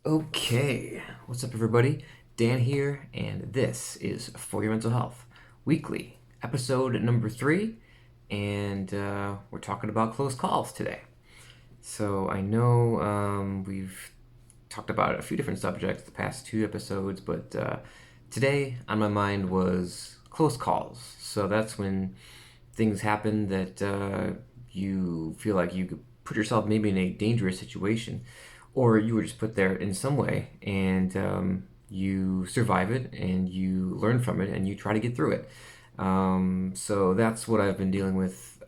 Okay, what's up, everybody? Dan here, and this is For Your Mental Health Weekly, episode number 3, and we're talking about close calls today. So I know we've talked about a few different subjects the past 2 episodes, but today on my mind was close calls. So that's when things happen that you feel like you could put yourself maybe in a dangerous situation, or you were just put there in some way, and you survive it and you learn from it and you try to get through it. So that's what I've been dealing with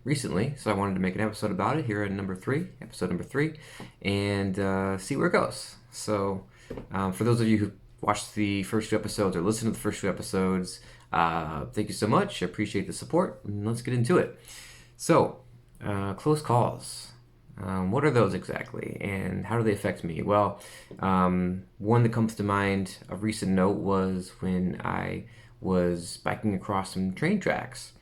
recently. So I wanted to make an episode about it here at episode number three, and see where it goes. So for those of you who watched the first 2 episodes or listened to the first 2 episodes, thank you so much. I appreciate the support. And let's get into it. So, close calls. What are those exactly, and how do they affect me? Well, one that comes to mind, a recent note, was when I was biking across some train tracks.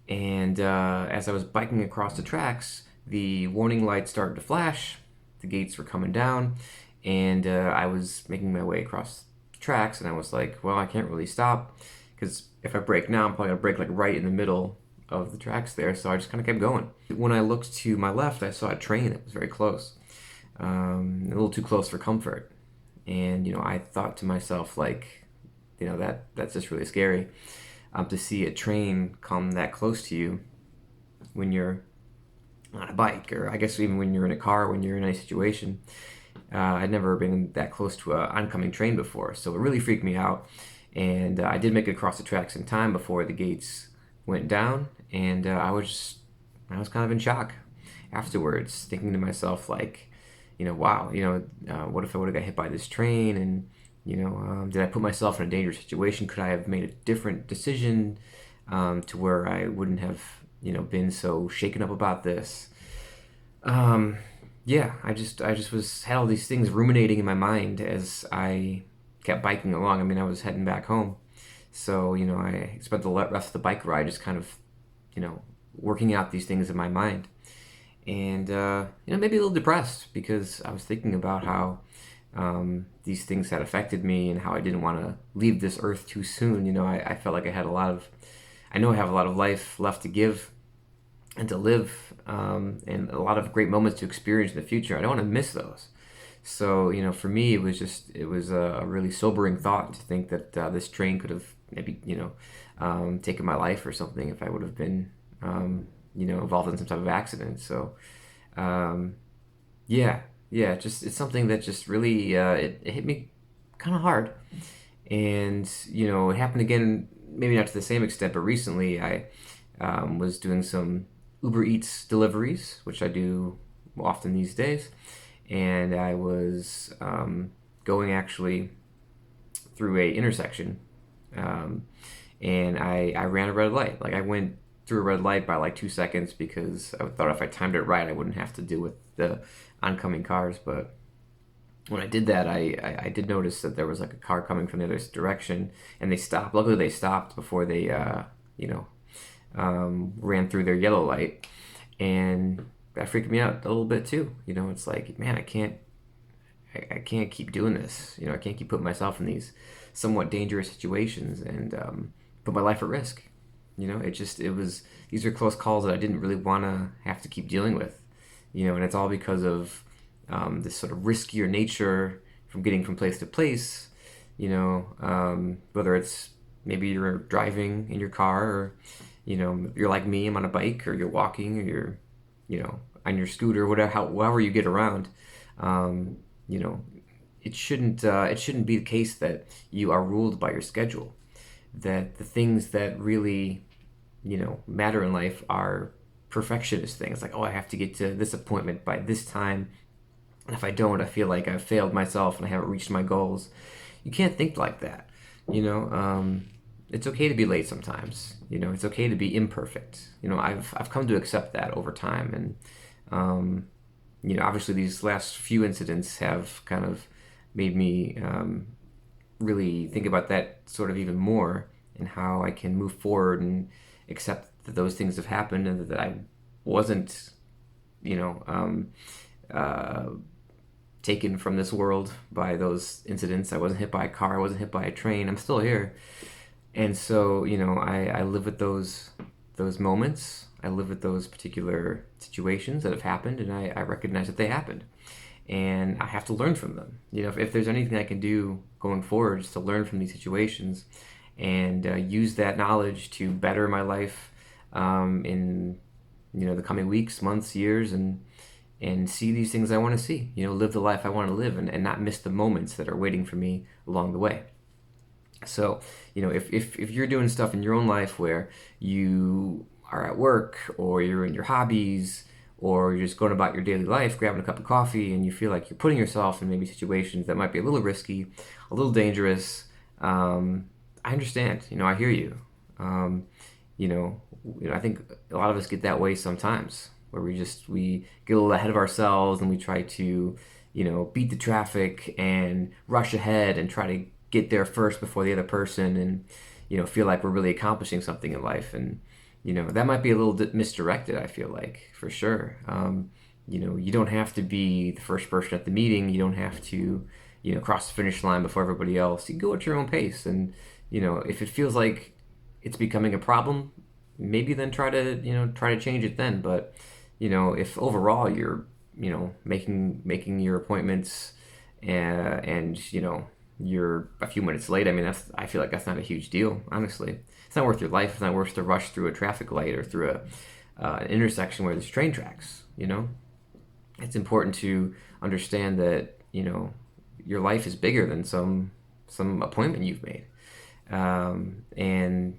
And as I was biking across the tracks, the warning lights started to flash, the gates were coming down, and I was making my way across the tracks, and I was like, well, I can't really stop, because if I brake now, I'm probably gonna brake like right in the middle of the tracks there, so I just kind of kept going. When I looked to my left, I saw a train that was very close, a little too close for comfort. And, I thought to myself, like, that's just really scary, to see a train come that close to you when you're on a bike, or I guess even when you're in a car, when you're in any situation. I'd never been that close to an oncoming train before, so it really freaked me out. And I did make it across the tracks in time before the gates went down, and I was kind of in shock afterwards, thinking to myself, like, wow, what if I would have got hit by this train, and did I put myself in a dangerous situation? Could I have made a different decision, to where I wouldn't have been so shaken up about this? Yeah, I just was had all these things ruminating in my mind as I kept biking along. I mean, I was heading back home, so I spent the rest of the bike ride just kind of working out these things in my mind, and maybe a little depressed because I was thinking about how these things had affected me and how I didn't want to leave this earth too soon. I felt like I know I have a lot of life left to give and to live, and a lot of great moments to experience in the future. I don't want to miss those. So, for me, it was a really sobering thought to think that this train could have maybe, taken my life or something if I would have been, involved in some type of accident. So, um, yeah, yeah, it's something that just really, it hit me kind of hard. And, it happened again, maybe not to the same extent, but recently I was doing some Uber Eats deliveries, which I do often these days, and I was going actually through a intersection, um, and I ran a red light. Like, I went through a red light by like 2 seconds because I thought if I timed it right, I wouldn't have to deal with the oncoming cars. But when I did that, I did notice that there was like a car coming from the other direction, and they stopped. Luckily, they stopped before they, ran through their yellow light, and that freaked me out a little bit too. It's like, man, I can't keep doing this. I can't keep putting myself in these somewhat dangerous situations and put my life at risk. These are close calls that I didn't really want to have to keep dealing with. And it's all because of this sort of riskier nature from getting from place to place. Whether it's maybe you're driving in your car, or you're like me, I'm on a bike, or you're walking, or you're on your scooter, whatever, however you get around. Um, you know, it shouldn't be the case that you are ruled by your schedule. That the things that really matter in life are perfectionist things, like, oh, I have to get to this appointment by this time, and if I don't, I feel like I've failed myself and I haven't reached my goals. You can't think like that. It's okay to be late sometimes. It's okay to be imperfect. I've come to accept that over time, and obviously these last few incidents have kind of made me really think about that sort of even more, and how I can move forward and accept that those things have happened, and that I wasn't, you know, um, uh, taken from this world by those incidents. I wasn't hit by a car. I wasn't hit by a train. I'm still here. And so, I live with those moments. I live with those particular situations that have happened, and I recognize that they happened. And I have to learn from them. If there's anything I can do going forward, is to learn from these situations and use that knowledge to better my life in the coming weeks, months, years, and see these things I want to see. Live the life I want to live, and not miss the moments that are waiting for me along the way. So, if you're doing stuff in your own life where you are at work, or you're in your hobbies, or you're just going about your daily life, grabbing a cup of coffee, and you feel like you're putting yourself in maybe situations that might be a little risky, a little dangerous, I understand. I hear you. I think a lot of us get that way sometimes, where we get a little ahead of ourselves and we try to, beat the traffic and rush ahead and try to get there first before the other person, and feel like we're really accomplishing something in life. And that might be a little misdirected, I feel like, for sure. You don't have to be the first person at the meeting. You don't have to cross the finish line before everybody else. You go at your own pace. And if it feels like it's becoming a problem, maybe then try to change it then. But if overall you're making your appointments, and you're a few minutes late, I feel like that's not a huge deal, honestly. It's not worth your life. It's not worth the rush through a traffic light or through an intersection where there's train tracks. It's important to understand that your life is bigger than some appointment you've made. And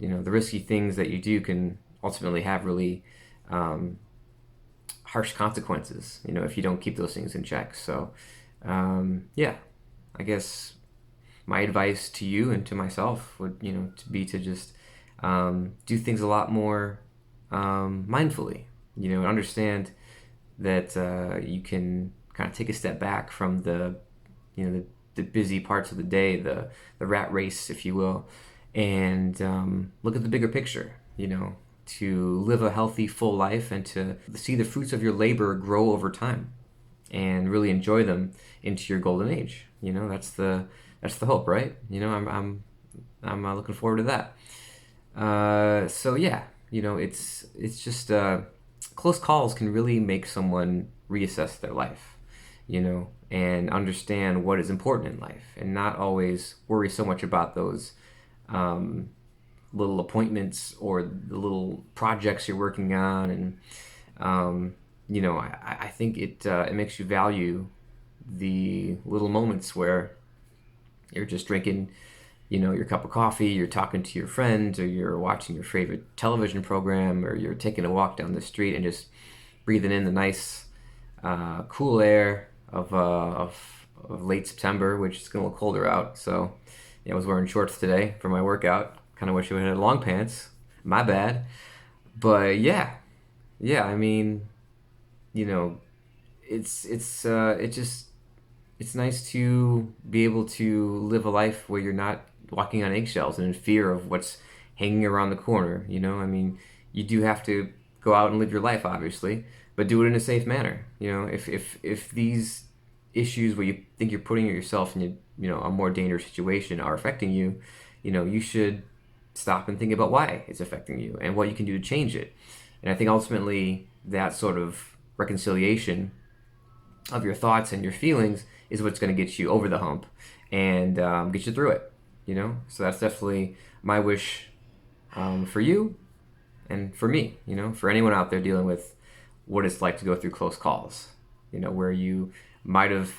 the risky things that you do can ultimately have really harsh consequences, if you don't keep those things in check. So, yeah, I guess my advice to you and to myself would, to be to just do things a lot more mindfully, and understand that you can kind of take a step back from the busy parts of the day, the rat race, if you will, and look at the bigger picture, to live a healthy, full life and to see the fruits of your labor grow over time and really enjoy them into your golden age. That's the hope, right? I'm looking forward to that. So yeah, it's just close calls can really make someone reassess their life, and understand what is important in life, and not always worry so much about those little appointments or the little projects you're working on. And I think it makes you value the little moments where you're just drinking your cup of coffee, you're talking to your friends, or you're watching your favorite television program, or you're taking a walk down the street and just breathing in the nice cool air of late September, which is getting a little colder out. So I was wearing shorts today for my workout. Kind of wish I had long pants. My bad. But yeah, it's nice to be able to live a life where you're not walking on eggshells and in fear of what's hanging around the corner. You do have to go out and live your life, obviously, but do it in a safe manner. If these issues where you think you're putting yourself in a more dangerous situation are affecting you, you should stop and think about why it's affecting you and what you can do to change it. And I think ultimately that sort of reconciliation of your thoughts and your feelings is what's going to get you over the hump and get you through it. So that's definitely my wish for you and for me. For anyone out there dealing with what it's like to go through close calls. Where you might have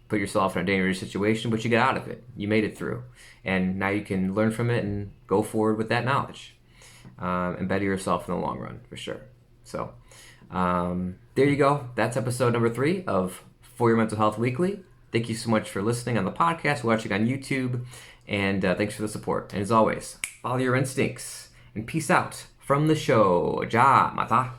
put yourself in a dangerous situation, but you get out of it. You made it through, and now you can learn from it and go forward with that knowledge and better yourself in the long run, for sure. So there you go. That's episode number 3 of For Your Mental Health Weekly. Thank you so much for listening on the podcast, watching on YouTube, and thanks for the support. And as always, follow your instincts, and peace out from the show. Ja mata.